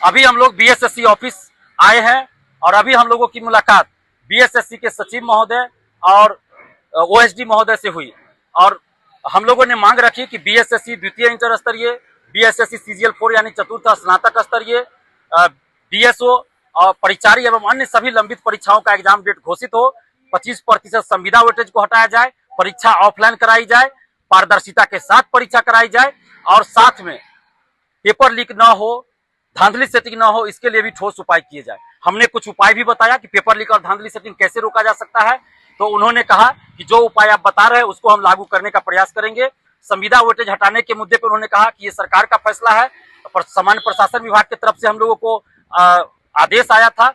अभी हम लोग बीएसएससी ऑफिस आए हैं और अभी हम लोगों की मुलाकात बीएसएससी के सचिव महोदय और ओएसडी महोदय से हुई और हम लोगों ने मांग रखी कि बीएसएससी द्वितीय इंटर स्तरीय, बीएसएससी सीजीएल 4 यानी चतुर्थ स्नातक स्तरीय, बीएसओ और परिचारी एवं अन्य सभी लंबित परीक्षाओं का एग्जाम डेट घोषित हो। 25% संविदा वेटेज को हटाया जाए, परीक्षा ऑफलाइन कराई जाए, पारदर्शिता के साथ परीक्षा कराई जाए और साथ में पेपर लीक न हो, धांधली सेटिंग न हो, इसके लिए भी ठोस उपाय किए जाए। हमने कुछ उपाय भी बताया कि पेपर लीक और धांधली सेटिंग कैसे रोका जा सकता है, तो उन्होंने कहा कि जो उपाय आप बता रहे हैं उसको हम लागू करने का प्रयास करेंगे। संविदा वेटेज हटाने के मुद्दे पर उन्होंने कहा कि ये सरकार का फैसला है, पर सामान्य प्रशासन विभाग की तरफ से हम लोगों को आदेश आया था,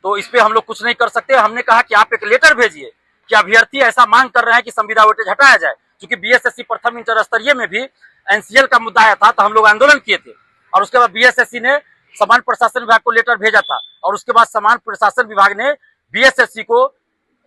तो इस पे हम लोग कुछ नहीं कर सकते। हमने कहा कि आप एक लेटर भेजिए कि अभ्यर्थी ऐसा मांग कर रहे हैं कि संविदा वेटेज हटाया जाए, क्योंकि बीएसएससी प्रथम इंटर स्तरीय में भी एनसीएल का मुद्दा आया था, तो हम लोग आंदोलन किए थे और उसके बाद बीएसएससी ने सामान्य प्रशासन विभाग को लेटर भेजा था और उसके बाद सामान्य प्रशासन विभाग ने बीएसएससी को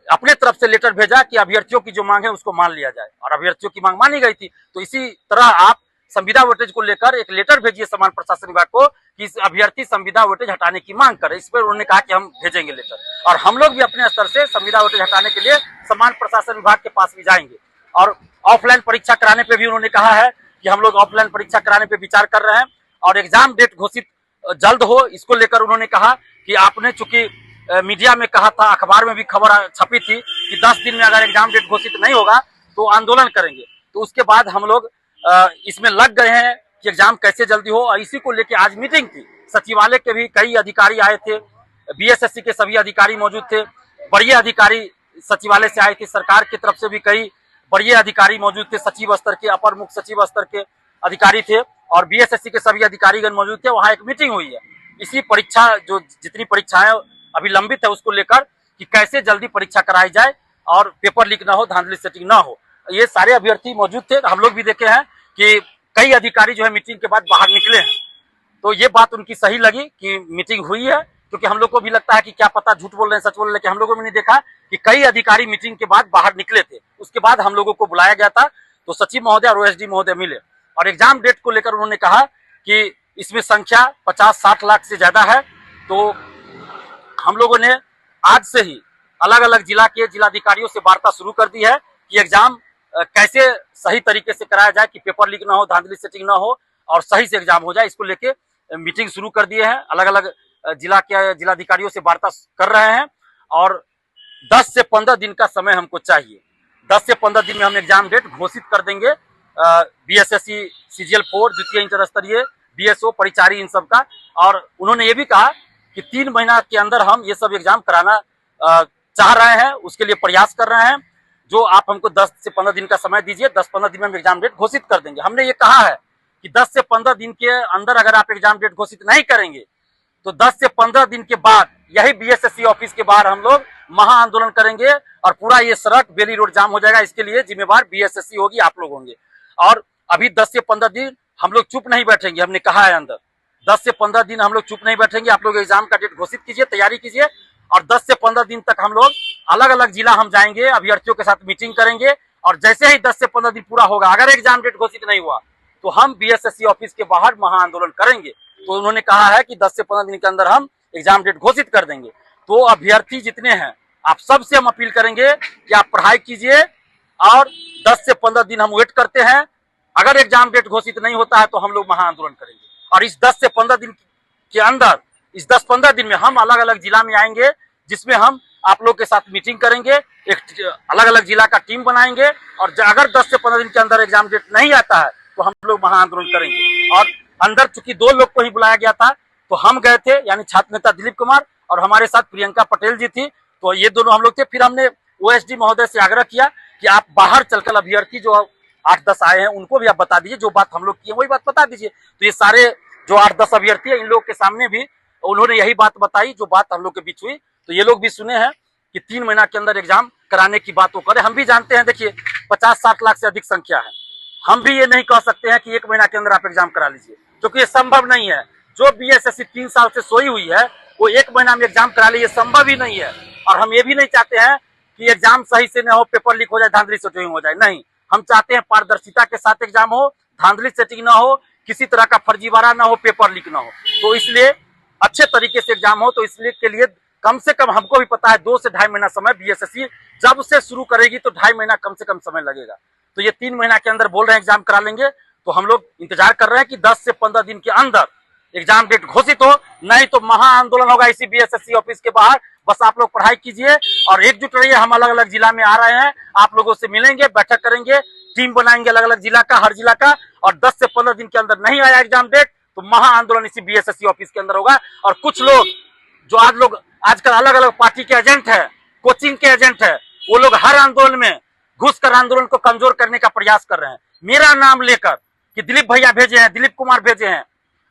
अपने तरफ से लेटर भेजा कि अभ्यर्थियों की जो मांग है उसको मान लिया जाए और अभ्यर्थियों की मांग मानी गई थी। तो इसी तरह आप संविदा वेटेज को लेकर एक लेटर भेजिए सामान्य प्रशासन विभाग को कि अभ्यर्थी संविदा वेटेज हटाने की मांग करे। इस पर उन्होंने कहा कि हम भेजेंगे लेटर और हम लोग भी अपने स्तर से संविदा वेटेज हटाने के लिए सामान्य प्रशासन विभाग के पास भी जाएंगे। और ऑफलाइन परीक्षा कराने पे भी उन्होंने कहा है कि हम लोग ऑफलाइन परीक्षा कराने पे विचार कर रहे हैं और एग्जाम डेट घोषित जल्द हो, इसको लेकर उन्होंने कहा कि आपने चूंकि मीडिया में कहा था, अखबार में भी खबर छपी थी कि 10 दिन में अगर एग्जाम डेट घोषित नहीं होगा तो आंदोलन करेंगे। तो उसके बाद हम लोग इसमें लग गए हैं कि एग्जाम कैसे जल्दी हो और इसी को लेकर आज मीटिंग थी। सचिवालय के भी कई अधिकारी आए थे, बीएसएससी के सभी अधिकारी मौजूद थे, बड़े अधिकारी सचिवालय से आए थे, सरकार की तरफ से भी कई बड़े अधिकारी मौजूद थे, सचिव स्तर के, अपर मुख्य सचिव स्तर के अधिकारी थे और बीएसएससी के सभी अधिकारीगण मौजूद थे। वहाँ एक मीटिंग हुई है इसी परीक्षा जो जितनी परीक्षाएं अभी लंबित है उसको लेकर कि कैसे जल्दी परीक्षा कराई जाए और पेपर लीक ना हो, धांधली सेटिंग ना हो। ये सारे अभ्यर्थी मौजूद थे, हम लोग भी देखे हैं कि कई अधिकारी जो है मीटिंग के बाद बाहर निकले हैं, तो ये बात उनकी सही लगी कि मीटिंग हुई है, क्योंकि हम लोग को भी लगता है कि क्या पता झूठ बोल रहे हैं सच बोल रहे हैं, लेकिन हम लोगों ने नहीं देखा कि कई अधिकारी मीटिंग के बाद बाहर निकले थे। उसके बाद हम लोगों को बुलाया गया था, तो सचिव महोदय और ओएसडी महोदय मिले और एग्जाम डेट को लेकर उन्होंने कहा कि इसमें संख्या 50-60 लाख से ज्यादा है, तो हम लोगों ने आज से ही अलग अलग जिला के जिलाधिकारियों से वार्ता शुरू कर दी है कि एग्जाम कैसे सही तरीके से कराया जाए कि पेपर लीक ना हो, धांधली सेटिंग ना हो और सही से एग्जाम हो जाए। इसको लेके मीटिंग शुरू कर दिए हैं, अलग अलग जिला के जिलाधिकारियों से वार्ता कर रहे हैं और 10 से 15 दिन का समय हमको चाहिए। 10 से 15 दिन में हम एग्जाम डेट घोषित कर देंगे बीएसएससी सीजीएल 4 द्वितीय इंटर स्तरीय, बीएसओ परिचारी इन सब का। और उन्होंने ये भी कहा कि 3 महीना के अंदर हम ये सब एग्जाम कराना चाह रहे हैं, उसके लिए प्रयास कर रहे हैं। जो आप हमको 10 से 15 दिन का समय दीजिए, 10-15 दिन में हम एग्जाम डेट घोषित कर देंगे। हमने ये कहा है कि 10 से 15 दिन के अंदर अगर आप एग्जाम डेट घोषित नहीं करेंगे तो 10 से 15 दिन के बाद यही बीएसएससी ऑफिस के बाहर हम लोग महा आंदोलन करेंगे और पूरा ये सड़क बेली रोड जाम हो जाएगा। इसके लिए जिम्मेवार बीएसएससी होगी, आप लोग होंगे। और अभी 10 से 15 दिन हम लोग चुप नहीं बैठेंगे, हमने कहा है अंदर 10 से 15 दिन हम लोग चुप नहीं बैठेंगे। आप लोग एग्जाम का डेट घोषित कीजिए, तैयारी कीजिए और 10 से 15 दिन तक हम लोग अलग अलग जिला हम जाएंगे, अभ्यर्थियों के साथ मीटिंग करेंगे और जैसे ही 10 से 15 दिन पूरा होगा, अगर एग्जाम डेट घोषित नहीं हुआ तो हम बीएसएससी ऑफिस के बाहर महा आंदोलन करेंगे। तो उन्होंने कहा है कि 10 से 15 दिन के अंदर हम एग्जाम डेट घोषित कर देंगे। तो अभ्यर्थी जितने हैं, आप सबसे हम अपील करेंगे कि आप पढ़ाई कीजिए और 10 से 15 दिन हम वेट करते हैं। अगर एग्जाम डेट घोषित नहीं होता है तो हम लोग महा आंदोलन करेंगे और इस 10 से 15 दिन के अंदर, इस 10-15 दिन में हम अलग अलग जिला में आएंगे, जिसमें हम आप लोग के साथ मीटिंग करेंगे, एक अलग अलग जिला का टीम बनाएंगे और अगर 10 से 15 दिन के अंदर एग्जाम डेट नहीं आता है तो हम लोग महा आंदोलन करेंगे। और अंदर चूंकि 2 लोग को ही बुलाया गया था तो हम गए थे, यानी छात्र नेता दिलीप कुमार और हमारे साथ प्रियंका पटेल जी थी, तो ये दोनों हम लोग थे। फिर हमने ओएसडी महोदय से आग्रह किया कि आप बाहर चलकर अभ्यर्थी जो 8-10 आए हैं उनको भी आप बता दीजिए, जो बात हम लोग किए वही बात बता दीजिए। तो ये सारे जो 8-10 अभ्यर्थी है, इन लोगों के सामने भी उन्होंने यही बात बताई जो बात हम लोग के बीच हुई। तो ये लोग भी सुने हैं कि 3 महीना के अंदर एग्जाम कराने की बात वो करे। हम भी जानते हैं, देखिए 50-60 लाख से अधिक संख्या है, हम भी ये नहीं कह सकते हैं कि 1 महीना के अंदर आप एग्जाम करा लीजिए, क्योंकि ये संभव नहीं है। जो बीएसएससी 3 साल से सोई हुई है वो 1 महीना में एग्जाम करा ले, ये संभव ही नहीं है। और हम ये भी नहीं चाहते हैं कि एग्जाम सही से न हो, पेपर लीक हो जाए, धांधली सेटिंग हो जाए। नहीं, हम चाहते हैं पारदर्शिता के साथ एग्जाम हो, धांधली सेटिंग ना हो, किसी तरह का फर्जीवाड़ा ना हो, पेपर लीक ना हो। तो इसलिए अच्छे तरीके से एग्जाम हो। तो इसलिए के लिए कम से कम हमको भी पता है 2 से ढाई महीना समय बीएसएससी जब से शुरू करेगी तो 2.5 महीना कम से कम समय लगेगा। तो ये 3 महीना के अंदर बोल रहे हैं एग्जाम करा लेंगे। तो हम लोग इंतजार कर रहे हैं कि 10 से 15 दिन के अंदर एग्जाम डेट घोषित हो, नहीं तो महा आंदोलन होगा इसी बीएसएससी ऑफिस के बाहर। बस आप लोग पढ़ाई कीजिए और एकजुट रहिए। हम अलग अलग जिला में आ रहे हैं, आप लोगों से मिलेंगे, बैठक करेंगे, टीम बनाएंगे अलग अलग जिला का, हर जिला का। और 10 से 15 दिन के अंदर नहीं आया एग्जाम डेट तो महा आंदोलन इसी बीएसएससी ऑफिस के अंदर होगा। और कुछ लोग जो आजकल अलग अलग पार्टी के एजेंट है, कोचिंग के एजेंट है, वो लोग हर आंदोलन में घुसकर आंदोलन को कमजोर करने का प्रयास कर रहे हैं। मेरा नाम लेकर कि दिलीप भैया भेजे हैं, दिलीप कुमार भेजे हैं,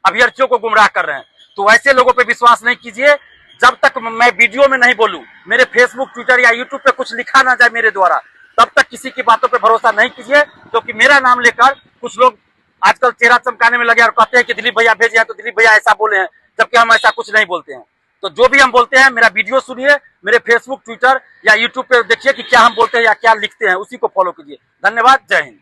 अभ्यर्थियों को गुमराह कर रहे हैं। तो ऐसे लोगों पे विश्वास नहीं कीजिए। जब तक मैं वीडियो में नहीं बोलूं, मेरे फेसबुक, ट्विटर या यूट्यूब पे कुछ लिखा ना जाए मेरे द्वारा, तब तक किसी की बातों पे भरोसा नहीं कीजिए। क्योंकि मेरा नाम लेकर कुछ लोग आजकल चेहरा चमकाने में लगे और कहते हैं कि दिलीप भैया भेजे हैं तो दिलीप भैया ऐसा बोले हैं, जबकि हम ऐसा कुछ नहीं बोलते हैं। तो जो भी हम बोलते हैं, मेरा वीडियो सुनिए, मेरे फेसबुक, ट्विटर या यूट्यूब पे देखिए कि क्या हम बोलते हैं या क्या लिखते हैं, उसी को फॉलो कीजिए। धन्यवाद, जय हिंद।